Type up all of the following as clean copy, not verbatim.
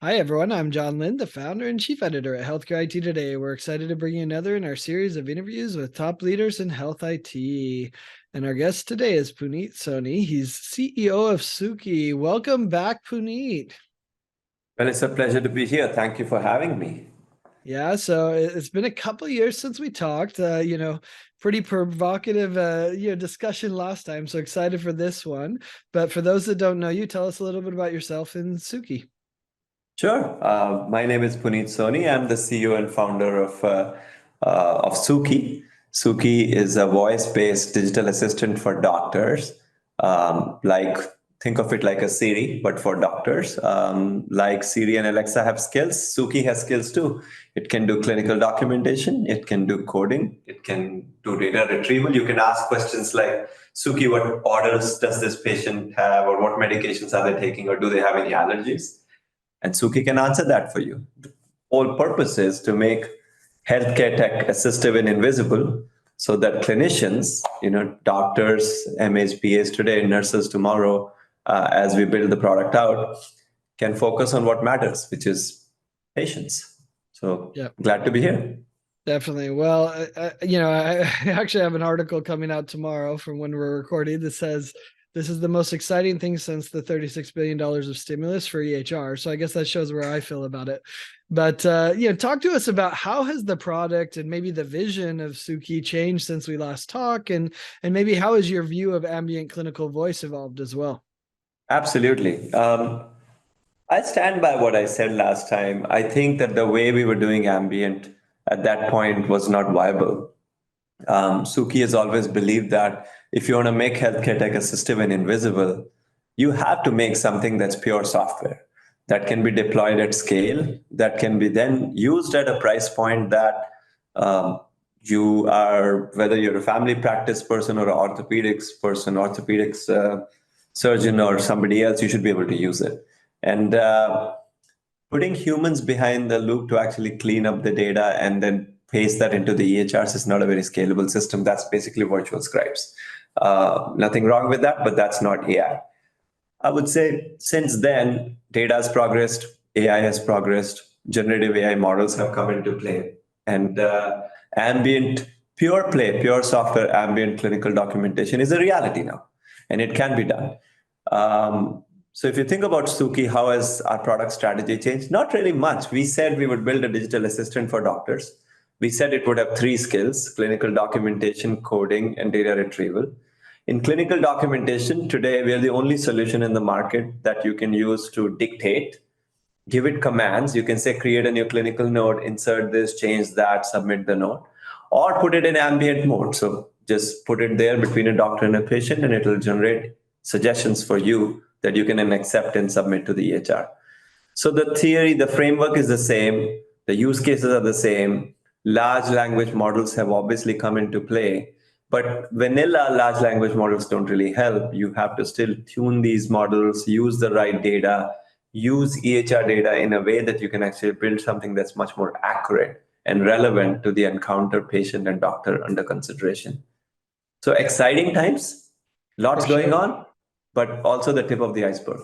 Hi, everyone. I'm John Lind, the founder and chief editor at Healthcare IT Today. We're excited to bring you another in our series of interviews with top leaders in health IT. And our guest today is Punit Soni. He's CEO of Suki. Welcome back, Punit. Well, it's a pleasure to be here. Thank you for having me. Yeah, so it's been a couple years since we talked. Pretty provocative, discussion last time. So excited for this one. But for those that don't know you, tell us a little bit about yourself and Suki. Sure. My name is Punit Soni. I'm the CEO and founder of Suki. Suki is a voice-based digital assistant for doctors. Like think of it like a Siri, but for doctors. Like Siri and Alexa have skills, Suki has skills too. It can do clinical documentation. It can do coding. It can do data retrieval. You can ask questions like, Suki, what orders does this patient have, or what medications are they taking, or do they have any allergies? And Suki can answer that for you. The whole purpose is to make healthcare tech assistive and invisible so that clinicians, doctors, MAs, PAs today, nurses tomorrow, as we build the product out, can focus on what matters, which is patients. So Yeah. glad to be here. Definitely. Well, I actually have an article coming out tomorrow from when we're recording that says this is the most exciting thing since the $36 billion of stimulus for EHR. So I guess that shows where I feel about it. But, talk to us about how has the product and maybe the vision of Suki changed since we last talked, and maybe how has your view of ambient clinical voice evolved as well? Absolutely. I stand by what I said last time. I think that the way we were doing ambient at that point was not viable. Suki has always believed that if you want to make healthcare tech assistive and invisible, you have to make something that's pure software that can be deployed at scale, that can be then used at a price point that you are, whether you're a family practice person or an orthopedics person, orthopedics surgeon or somebody else, you should be able to use it. And putting humans behind the loop to actually clean up the data and then paste that into the EHRs is not a very scalable system. That's basically virtual scribes. Nothing wrong with that, but that's not AI. I would say since then, data has progressed, AI has progressed, generative AI models have come into play, and ambient, pure play, pure software ambient clinical documentation is a reality now, and it can be done. So if you think about Suki, how has our product strategy changed? Not really much. We said we would build a digital assistant for doctors. We said it would have three skills: clinical documentation, coding, and data retrieval. In clinical documentation, today we are the only solution in the market that you can use to dictate, give it commands. You can say, create a new clinical note, insert this, change that, submit the note, or put it in ambient mode. So just put it there between a doctor and a patient, and it will generate suggestions for you that you can then accept and submit to the EHR. So the theory, the framework is the same. The use cases are the same. Large language models have obviously come into play, but vanilla large language models don't really help. You have to still tune these models, use the right data, use EHR data in a way that you can actually build something that's much more accurate and relevant to the encounter patient and doctor under consideration. So exciting times, lots For going sure. on, but also the tip of the iceberg.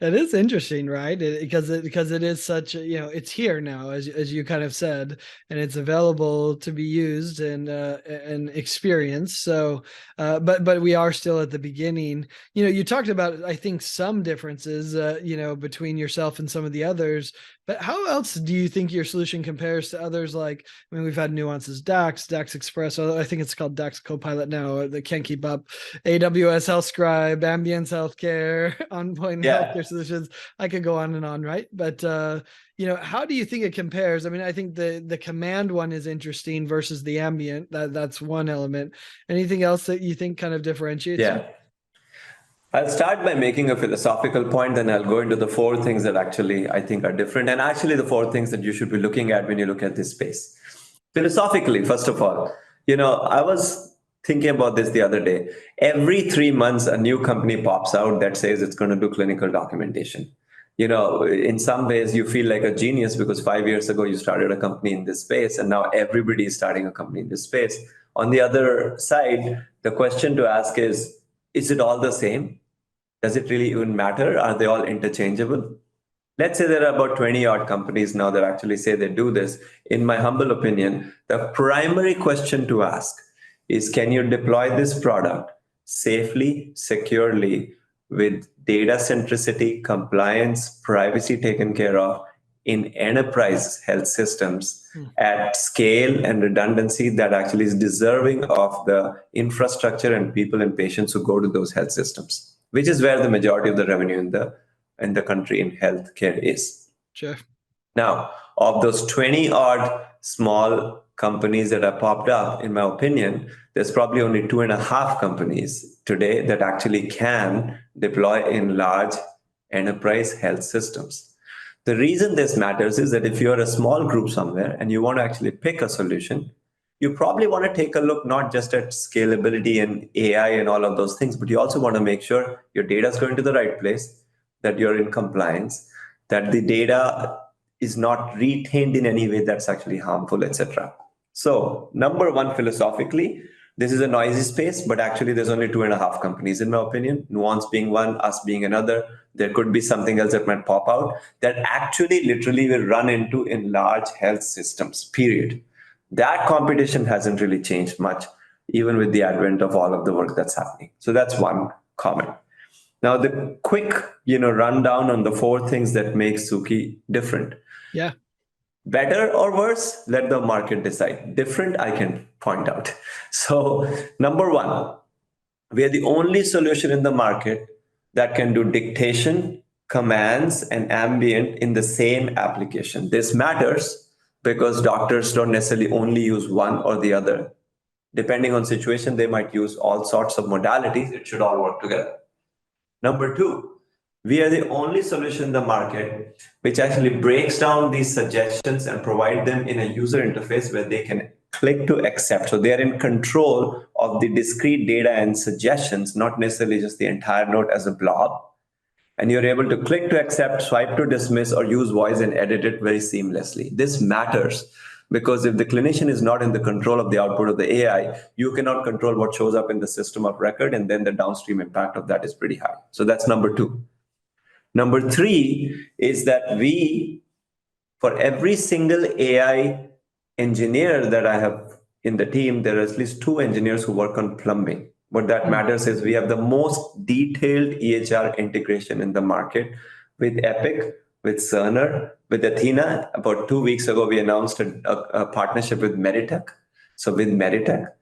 It is interesting, right? Because it is such it's here now, as you kind of said, and it's available to be used and experienced. So, but we are still at the beginning. You talked about, I think, some differences, between yourself and some of the others. But how else do you think your solution compares to others? Like, I mean, we've had Nuance's DAX, DAX Express. I think it's called DAX Copilot now. They can't keep up. AWS HealthScribe, Ambience Healthcare, OnPoint Yeah. Healthcare Solutions. I could go on and on, right? But how do you think it compares? I mean, I think the command one is interesting versus the ambient. That's one element. Anything else that you think kind of differentiates you? Yeah. I'll start by making a philosophical point, then I'll go into the four things that actually I think are different, and actually the four things that you should be looking at when you look at this space. Philosophically, first of all, I was thinking about this the other day. Every 3 months, a new company pops out that says it's going to do clinical documentation. In some ways, you feel like a genius because 5 years ago you started a company in this space, and now everybody is starting a company in this space. On the other side, the question to ask is it all the same? Does it really even matter? Are they all interchangeable? let's say there are about 20 odd companies now that actually say they do this. In my humble opinion, the primary question to ask is, can you deploy this product safely, securely, with data centricity, compliance, privacy taken care of in enterprise health systems at scale and redundancy that actually is deserving of the infrastructure and people and patients who go to those health systems, which is where the majority of the revenue in the country in healthcare is. Sure. Now, of those 20 odd small companies that have popped up, in my opinion, there's probably only 2.5 companies today that actually can deploy in large enterprise health systems. The reason this matters is that if you're a small group somewhere and you want to actually pick a solution, you probably want to take a look not just at scalability and AI and all of those things, but you also want to make sure your data is going to the right place, that you're in compliance, that the data is not retained in any way that's actually harmful, etc. So, number one, philosophically, this is a noisy space, but actually, there's only 2.5 companies, in my opinion. Nuance being one, us being another. There could be something else that might pop out that actually, literally, will run into in large health systems. Period. That competition hasn't really changed much, even with the advent of all of the work that's happening. So that's one comment. Now, the quick, rundown on the four things that make Suki different. Yeah. Better or worse, let the market decide. Different, I can point out. So, number one, we are the only solution in the market that can do dictation, commands, and ambient in the same application. This matters because doctors don't necessarily only use one or the other. Depending on situation, they might use all sorts of modalities. It should all work together. Number two, we are the only solution in the market which actually breaks down these suggestions and provide them in a user interface where they can click to accept. So they are in control of the discrete data and suggestions, not necessarily just the entire note as a blob. And you're able to click to accept, swipe to dismiss, or use voice and edit it very seamlessly. This matters because if the clinician is not in the control of the output of the AI, you cannot control what shows up in the system of record, and then the downstream impact of that is pretty high. So that's number two. Number three is that for every single AI engineer that I have in the team, there are at least 2 engineers who work on plumbing. What that matters is we have the most detailed EHR integration in the market with Epic, with Cerner, with Athena. About 2 weeks ago, we announced a partnership with Meditech. So with Meditech,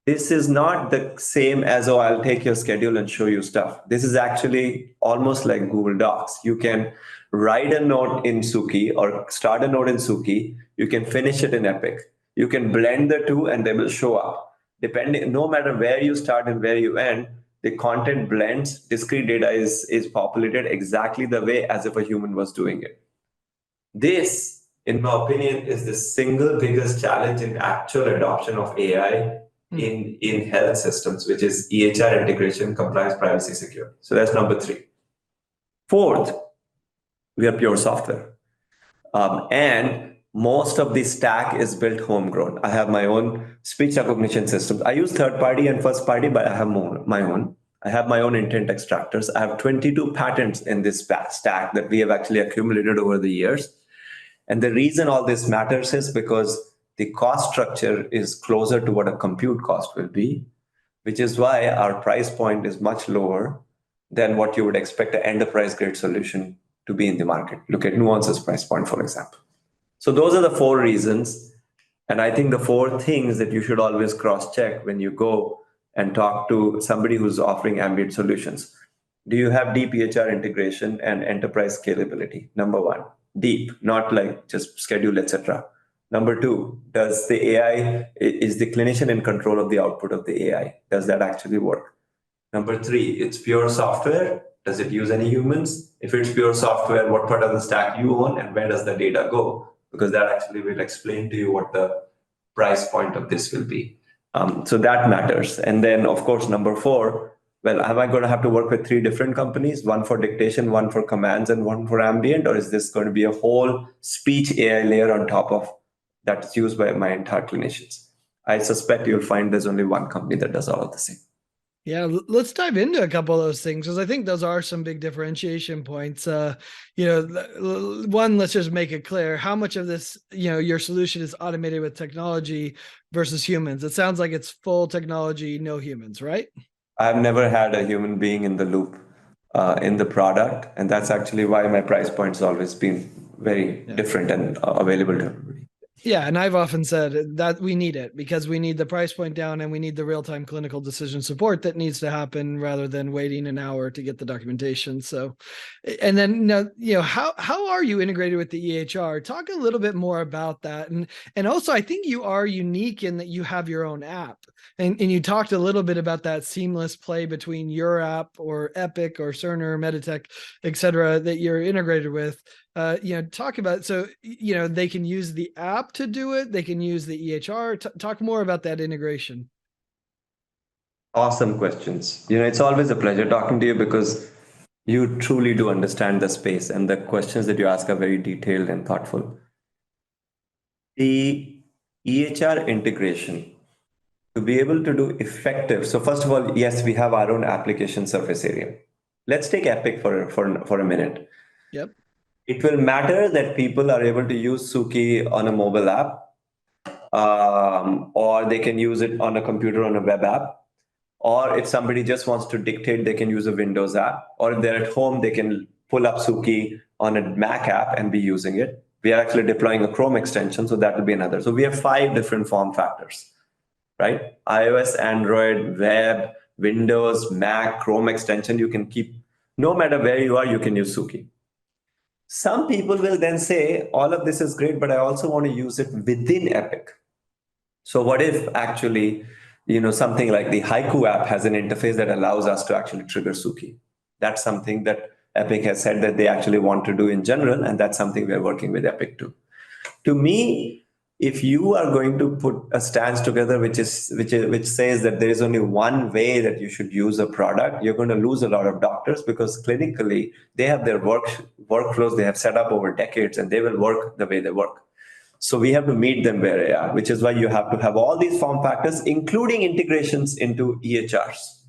this is not the same as, oh, I'll take your schedule and show you stuff. This is actually almost like Google Docs. You can write a note in Suki or start a note in Suki. You can finish it in Epic. You can blend the two and they will show up. Depending, no matter where you start and where you end, the content blends, discrete data is populated exactly the way as if a human was doing it. This, in my opinion, is the single biggest challenge in actual adoption of AI in health systems, which is EHR integration, compliance, privacy, security. So that's number three. Fourth, we are pure software. And most of the stack is built homegrown. I have my own speech recognition systems. I use third party and first party, but I have my own. I have my own intent extractors. I have 22 patents in this stack that we have actually accumulated over the years. And the reason all this matters is because the cost structure is closer to what a compute cost will be, which is why our price point is much lower than what you would expect an enterprise grade solution to be in the market. Look at Nuance's price point, for example. So those are the four reasons. And I think the four things that you should always cross check when you go and talk to somebody who's offering ambient solutions. Do you have deep EHR integration and enterprise scalability? Number one, deep, not like just schedule, etc. Number two, does the AI, is the clinician in control of the output of the AI? Does that actually work? Number three, it's pure software. Does it use any humans? If it's pure software, what part of the stack you own and where does the data go? Because that actually will explain to you what the price point of this will be. So that matters. And then, of course, number four, well, am I going to have to work with 3 different companies, one for dictation, one for commands, and one for ambient? Or is this going to be a whole speech AI layer on top of that's used by my entire clinicians? I suspect you'll find there's only one company that does all of the same. Yeah, let's dive into a couple of those things because I think those are some big differentiation points. One, let's just make it clear how much of this, your solution is automated with technology versus humans. It sounds like it's full technology, no humans, right? I've never had a human being in the loop in the product, and that's actually why my price point's always been very Yeah. different and available to everybody. Yeah, and I've often said that we need it because we need the price point down and we need the real-time clinical decision support that needs to happen rather than waiting an hour to get the documentation. So, and then how are you integrated with the EHR? Talk a little bit more about that, and also I think you are unique in that you have your own app, and you talked a little bit about that seamless play between your app or Epic or Cerner, Meditech, et cetera, that you're integrated with. Talk about, so they can use the app to do it, they can use the EHR. Talk more about that integration. Awesome questions. It's always a pleasure talking to you because you truly do understand the space, and the questions that you ask are very detailed and thoughtful. The EHR integration, to be able to do effective. So first of all, yes, we have our own application surface area. Let's take Epic for a minute. Yep. It will matter that people are able to use Suki on a mobile app, or they can use it on a computer on a web app. Or if somebody just wants to dictate, they can use a Windows app. Or if they're at home, they can pull up Suki on a Mac app and be using it. We are actually deploying a Chrome extension, so that will be another. So we have 5 different form factors, right? iOS, Android, web, Windows, Mac, Chrome extension. You can keep, no matter where you are, you can use Suki. Some people will then say, all of this is great, but I also want to use it within Epic. So what if actually, something like the Haiku app has an interface that allows us to actually trigger Suki? That's something that Epic has said that they actually want to do in general, and that's something we're working with Epic to me. If you are going to put a stance together which says that there is only one way that you should use a product, you're going to lose a lot of doctors, because clinically they have their workflows they have set up over decades, and they will work the way they work. So we have to meet them where they are, which is why you have to have all these form factors, including integrations into EHRs.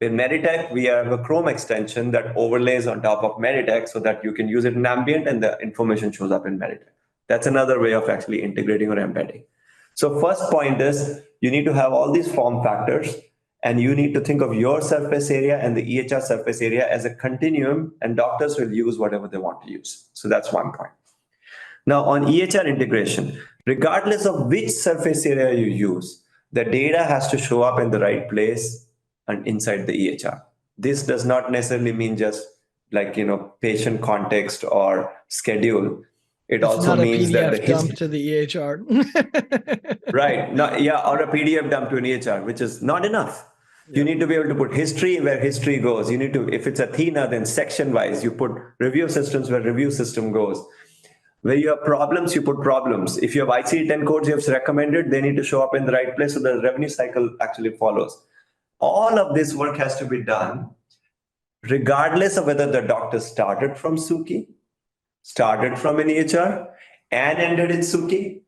In Meditech, we have a Chrome extension that overlays on top of Meditech so that you can use it in Ambient and the information shows up in Meditech. That's another way of actually integrating or embedding. So first point is you need to have all these form factors, and you need to think of your surface area and the EHR surface area as a continuum, and doctors will use whatever they want to use. So that's one point. Now, on EHR integration, regardless of which surface area you use, the data has to show up in the right place and inside the EHR. This does not necessarily mean just like, patient context or schedule. It It's also not a means that the PDF dump history, to the EHR. right? Not, yeah, or a PDF dump to an EHR, which is not enough. You Yep. need to be able to put history where history goes. You need to, if it's Athena, then section wise, you put review systems where review system goes. Where you have problems, you put problems. If you have ICD-10 codes you have recommended, they need to show up in the right place so the revenue cycle actually follows. All of this work has to be done regardless of whether the doctor started from Suki, started from an EHR, and ended in Suki,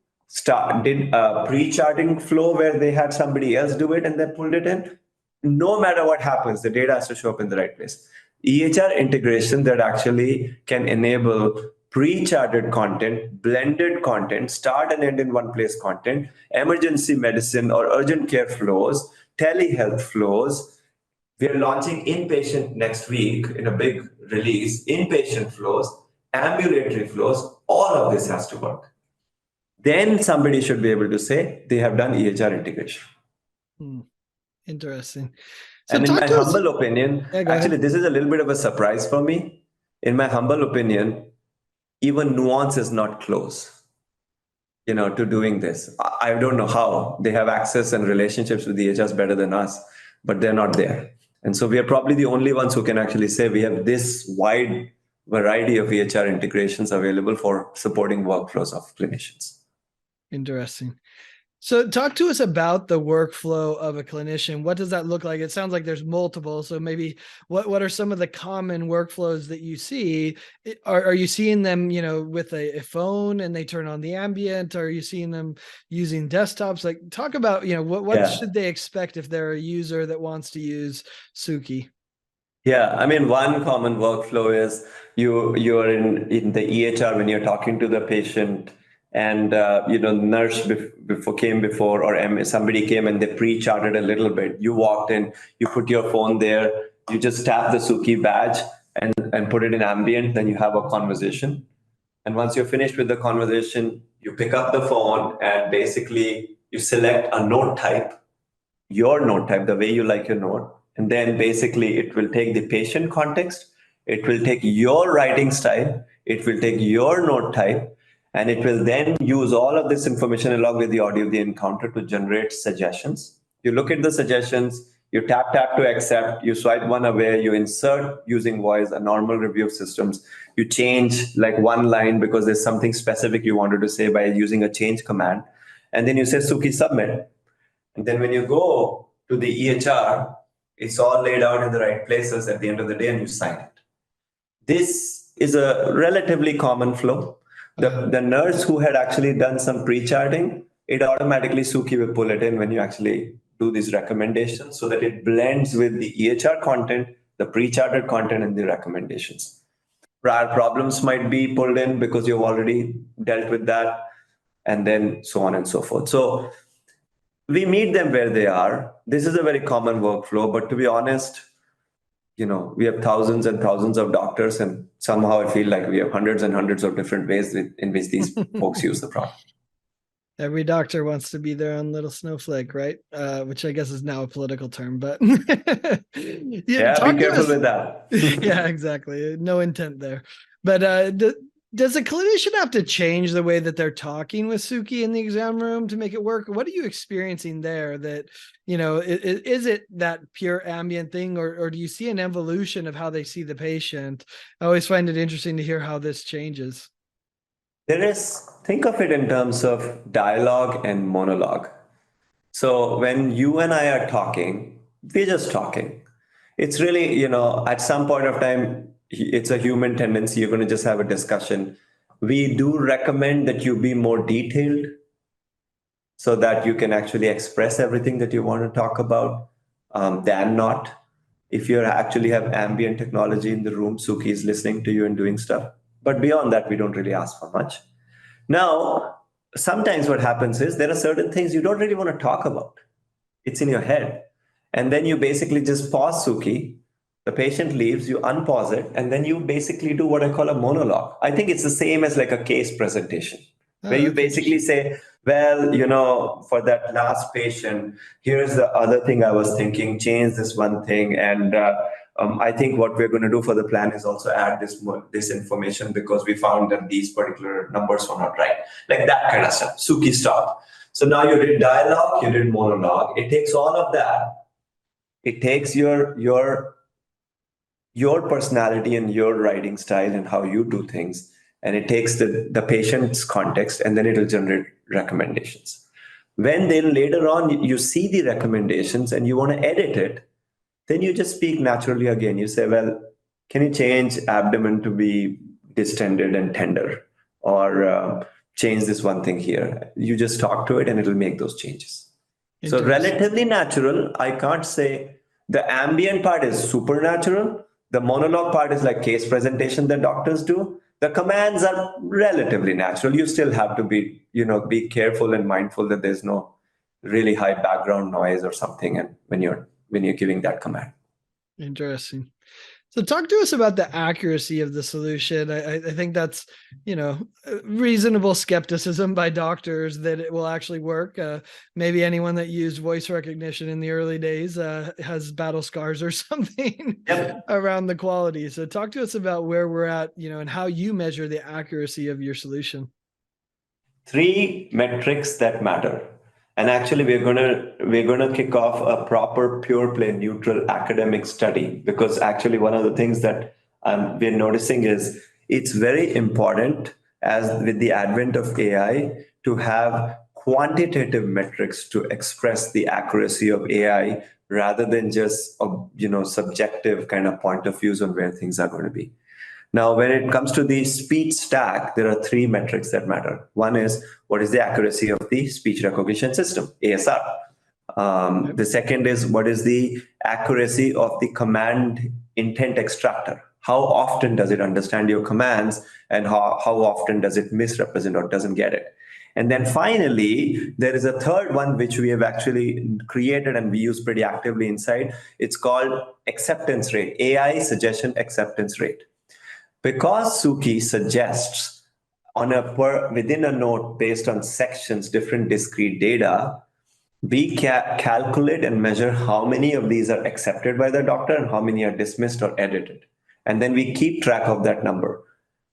did a pre-charting flow where they had somebody else do it and then pulled it in. No matter what happens, the data has to show up in the right place. EHR integration that actually can enable pre-charted content, blended content, start and end in one place content, emergency medicine or urgent care flows, telehealth flows. We are launching inpatient next week in a big release, inpatient flows, ambulatory flows, all of this has to work. Then somebody should be able to say they have done EHR integration. Interesting. So and in talk my to us. humble opinion, Yeah, go actually, ahead. this is a little bit of a surprise for me. In my humble opinion, even Nuance is not close, to doing this. I don't know how. They have access and relationships with the EHRs better than us, but they're not there. And so we are probably the only ones who can actually say we have this wide variety of EHR integrations available for supporting workflows of clinicians. Interesting. So talk to us about the workflow of a clinician. What does that look like? It sounds like there's multiple. So maybe what are some of the common workflows that you see? Are you seeing them, with a phone and they turn on the ambient? Are you seeing them using desktops? Like talk about, what Yeah. should they expect if they're a user that wants to use Suki? Yeah, I mean, one common workflow is you are in the EHR when you're talking to the patient, and nurse before came before, or somebody came and they pre-charted a little bit. You walked in, you put your phone there, you just tap the Suki badge and put it in ambient, then you have a conversation. And once you're finished with the conversation, you pick up the phone and basically you select a note type, your note type, the way you like your note. And then basically it will take the patient context, it will take your writing style, it will take your note type, and it will then use all of this information along with the audio of the encounter to generate suggestions. You look at the suggestions, you tap to accept, you swipe one away, you insert using voice, a normal review of systems. You change like one line because there's something specific you wanted to say by using a change command. And then you say Suki submit. And then when you go to the EHR, it's all laid out in the right places at the end of the day and you sign it. This is a relatively common flow. The nurse who had actually done some pre-charting, it automatically Suki will pull it in when you actually do these recommendations so that it blends with the EHR content, the pre-charted content, and the recommendations. Prior problems might be pulled in because you've already dealt with that, and then so on and so forth. So we meet them where they are. This is a very common workflow, but to be honest, we have thousands and thousands of doctors, and somehow I feel like we have hundreds and hundreds of different ways in which these folks use the product. Every doctor wants to be their own little snowflake, right? Which I guess is now a political term, but yeah, be careful with that. Yeah, exactly. No intent there. But does a clinician have to change the way that they're talking with Suki in the exam room to make it work? What are you experiencing there? That is it that pure ambient thing, or do you see an evolution of how they see the patient? I always find it interesting to hear how this changes. Think of it in terms of dialogue and monologue. So when you and I are talking, we're just talking. It's really, at some point of time, it's a human tendency. You're going to just have a discussion. We do recommend that you be more detailed so that you can actually express everything that you want to talk about than not. If you actually have ambient technology in the room, Suki is listening to you and doing stuff. But beyond that, we don't really ask for much. Now, sometimes what happens is there are certain things you don't really want to talk about. It's in your head. And then you basically just pause Suki, the patient leaves, you unpause it, and then you basically do what I call a monologue. I think it's the same as like a case presentation, where you basically say, well, for that last patient, here's the other thing I was thinking, change this one thing. And I think what we're going to do for the plan is also add this information because we found that these particular numbers were not right. Like that kind of stuff. Suki, stop. So now you did dialogue, you did monologue. It takes all of that. It takes your personality and your writing style and how you do things, and it takes the patient's context, and then it'll generate recommendations. When then later on you see the recommendations and you want to edit it, then you just speak naturally again. You say, well, can you change abdomen to be distended and tender, or change this one thing here? You just talk to it and it'll make those changes. So relatively natural. I can't say the ambient part is supernatural. The monologue part is like case presentation that doctors do. The commands are relatively natural. You still have to be careful and mindful that there's no really high background noise or something, and when you're giving that command. Interesting. So talk to us about the accuracy of the solution. I think that's, reasonable skepticism by doctors that it will actually work. Maybe anyone that used voice recognition in the early days has battle scars or something around the quality. So talk to us about where we're at, and how you measure the accuracy of your solution. 3 metrics that matter. And actually, we're gonna kick off a proper pure play neutral academic study, because actually one of the things that we're noticing is it's very important, as with the advent of AI, to have quantitative metrics to express the accuracy of AI rather than just subjective kind of point of views on where things are going to be. Now, when it comes to the speech stack, there are three metrics that matter. One is what is the accuracy of the speech recognition system, ASR. The second is what is the accuracy of the command intent extractor. How often does it understand your commands, and how often does it misrepresent or doesn't get it? And then finally, there is a third one which we have actually created and we use pretty actively inside. It's called acceptance rate, AI suggestion acceptance rate. Because Suki suggests within a note based on sections, different discrete data, we calculate and measure how many of these are accepted by the doctor and how many are dismissed or edited. And then we keep track of that number.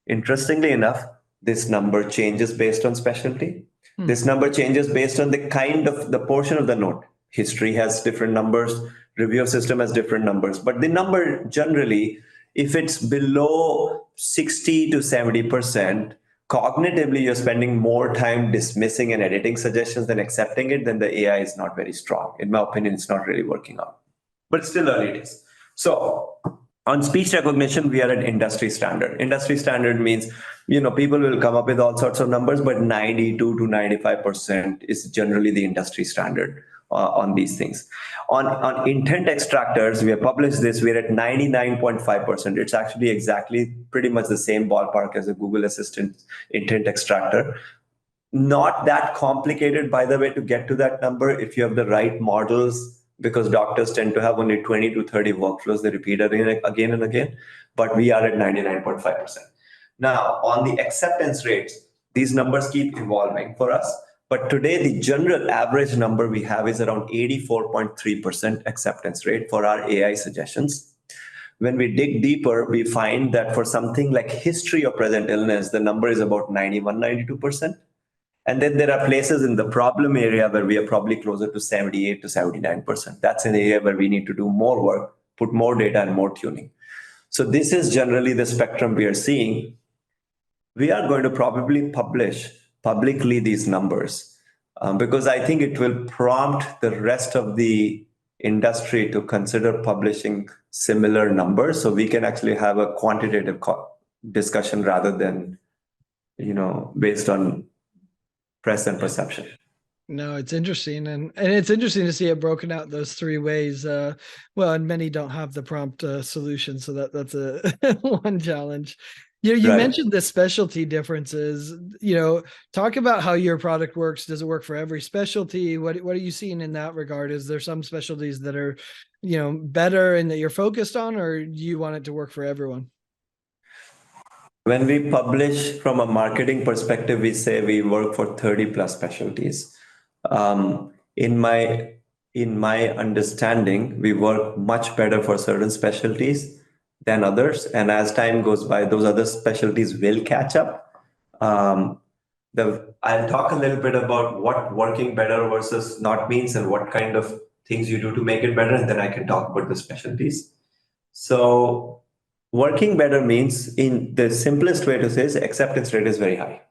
Interestingly enough, this number changes based on specialty. This number changes based on the portion of the note. History has different numbers, review system has different numbers, but the number generally, if it's below 60 to 70%, cognitively you're spending more time dismissing and editing suggestions than accepting it, then the AI is not very strong. In my opinion, it's not really working out. But it's still early days. So on speech recognition, we are at industry standard. Industry standard means, people will come up with all sorts of numbers, but 92 to 95% is generally the industry standard on these things. On intent extractors, we have published this, we're at 99.5%. It's actually exactly pretty much the same ballpark as a Google Assistant intent extractor. Not that complicated, by the way, to get to that number if you have the right models, because doctors tend to have only 20 to 30 workflows they repeat again and again, but we are at 99.5%. Now, on the acceptance rates, these numbers keep evolving for us. But today, the general average number we have is around 84.3% acceptance rate for our AI suggestions. When we dig deeper, we find that for something like history of present illness, the number is about 91, 92%. And then there are places in the problem area where we are probably closer to 78 to 79%. That's an area where we need to do more work, put more data and more tuning. So this is generally the spectrum we are seeing. We are going to probably publish publicly these numbers because I think it will prompt the rest of the industry to consider publishing similar numbers so we can actually have a quantitative discussion rather than, based on press and perception. No, it's interesting, and it's interesting to see it broken out those three ways. Well, and many don't have the prompt solution, so that's a one challenge. You Right. mentioned the specialty differences. Talk about how your product works. Does it work for every specialty? What are you seeing in that regard? Is there some specialties that are, better and that you're focused on, or do you want it to work for everyone? When we publish from a marketing perspective, we say we work for 30 plus specialties. In my understanding, we work much better for certain specialties than others. And as time goes by, those other specialties will catch up. I'll talk a little bit about what working better versus not means and what kind of things you do to make it better. And then I can talk about the specialties. So working better means, in the simplest way to say, is acceptance rate is very high.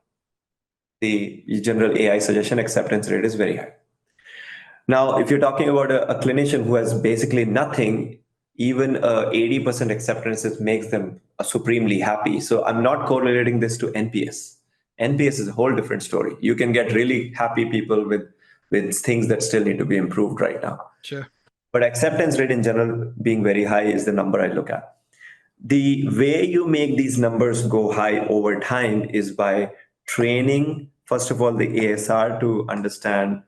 The general AI suggestion acceptance rate is very high. Now, if you're talking about a clinician who has basically nothing, even 80% acceptance makes them supremely happy. So I'm not correlating this to NPS. NPS is a whole different story. You can get really happy people with things that still need to be improved right now. Sure. But acceptance rate in general being very high is the number I look at. The way you make these numbers go high over time is by training, first of all, the ASR to understand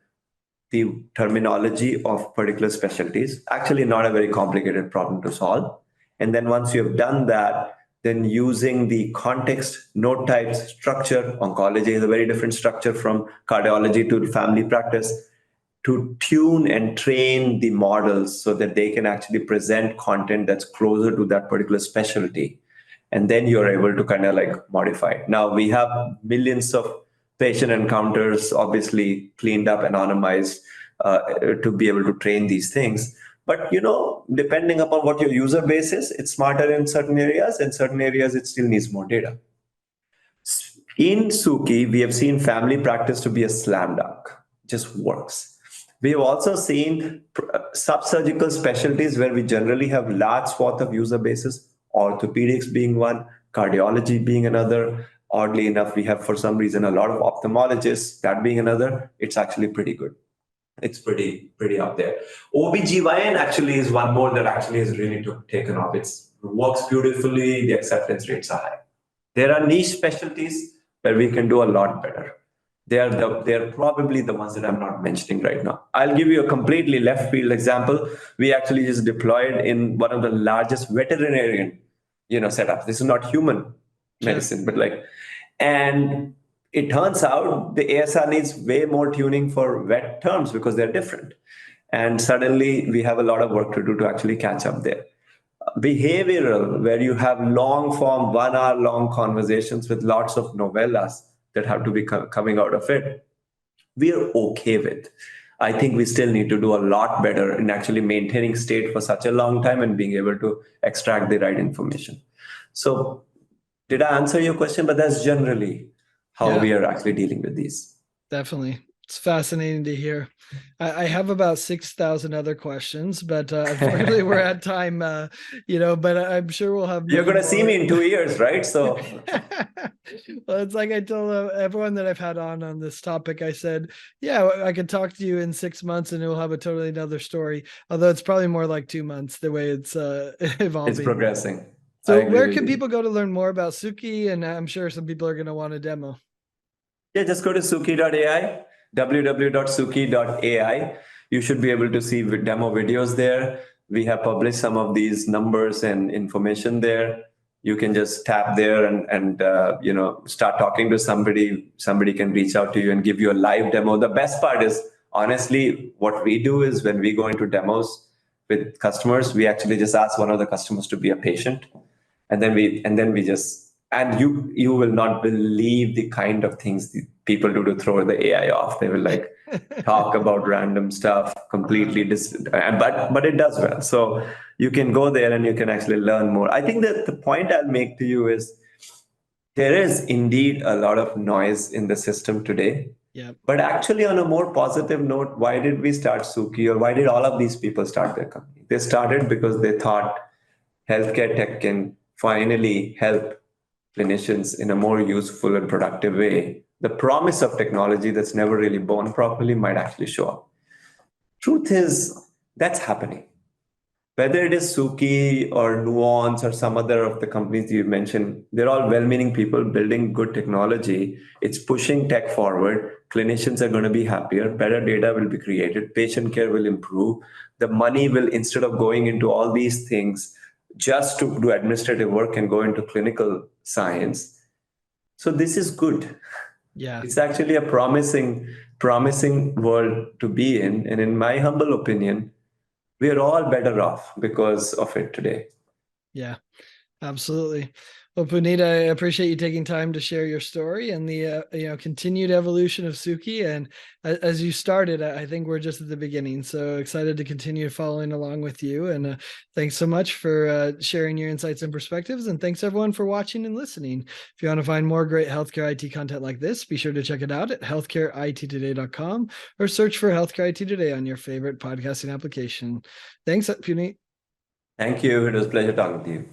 the terminology of particular specialties. Actually, not a very complicated problem to solve. And then once you have done that, then using the context, note types, structure, oncology is a very different structure from cardiology to family practice, to tune and train the models so that they can actually present content that's closer to that particular specialty. And then you're able to kind of like modify it. Now we have millions of patient encounters, obviously cleaned up, anonymized, to be able to train these things. But, depending upon what your user base is, it's smarter in certain areas. In certain areas, it still needs more data. In Suki, we have seen family practice to be a slam dunk. just works. We have also seen sub-surgical specialties where we generally have large swath of user bases, orthopedics being one, cardiology being another. Oddly enough, we have for some reason a lot of ophthalmologists, that being another. It's actually pretty good. It's pretty up there. OBGYN actually is one more that actually has really taken off. It works beautifully, the acceptance rates are high. There are niche specialties where we can do a lot better. They're probably the ones that I'm not mentioning right now. I'll give you a completely left field example. We actually just deployed in one of the largest veterinarian, setups. This is not human medicine, but and it turns out the ASR needs way more tuning for vet terms because they're different. And suddenly we have a lot of work to do to actually catch up there. Behavioral, where you have long form, 1 hour long conversations with lots of novellas that have to be coming out of it, we are okay with. I think we still need to do a lot better in actually maintaining state for such a long time and being able to extract the right information. So, did I answer your question? But that's generally how we are actually dealing with these. Definitely. It's fascinating to hear. I have about 6,000 other questions, but unfortunately we're at time, but I'm sure we'll have. You're going to see me in 2 years, right? So, well, it's like I told everyone that I've had on this topic, I said, yeah, I could talk to you in 6 months and it will have a totally another story. Although it's probably more like 2 months the way it's evolving. It's progressing. So where can people go to learn more about Suki? And I'm sure some people are going to want a demo. Yeah, just go to suki.ai, www.suki.ai. You should be able to see demo videos there. We have published some of these numbers and information there. You can just tap there and start talking to somebody. Somebody can reach out to you and give you a live demo. The best part is, honestly, what we do is when we go into demos with customers, we actually just ask one of the customers to be a patient, and then we just. And you will not believe the kind of things the people do to throw the AI off. They will talk about random stuff completely, but it does well. So you can go there and you can actually learn more. I think that the point I'll make to you is there is indeed a lot of noise in the system today. Yeah. But actually, on a more positive note, why did we start Suki, or why did all of these people start their company? They started because they thought healthcare tech can finally help clinicians in a more useful and productive way. The promise of technology that's never really born properly might actually show up. Truth is, that's happening. Whether it is Suki or Nuance or some other of the companies you mentioned, they're all well-meaning people building good technology. It's pushing tech forward. Clinicians are going to be happier. Better data will be created. Patient care will improve. The money will, instead of going into all these things, just to do administrative work and go into clinical science. So this is good. Yeah. It's actually a promising world to be in. And in my humble opinion, we are all better off because of it today. Yeah, absolutely. Well, Punit, I appreciate you taking time to share your story and the continued evolution of Suki. And as you started, I think we're just at the beginning. So excited to continue following along with you. And thanks so much for sharing your insights and perspectives. And thanks everyone for watching and listening. If you want to find more great healthcare IT content like this, be sure to check it out at healthcareittoday.com or search for Healthcare IT Today on your favorite podcasting application. Thanks, Punit. Thank you. It was a pleasure talking to you.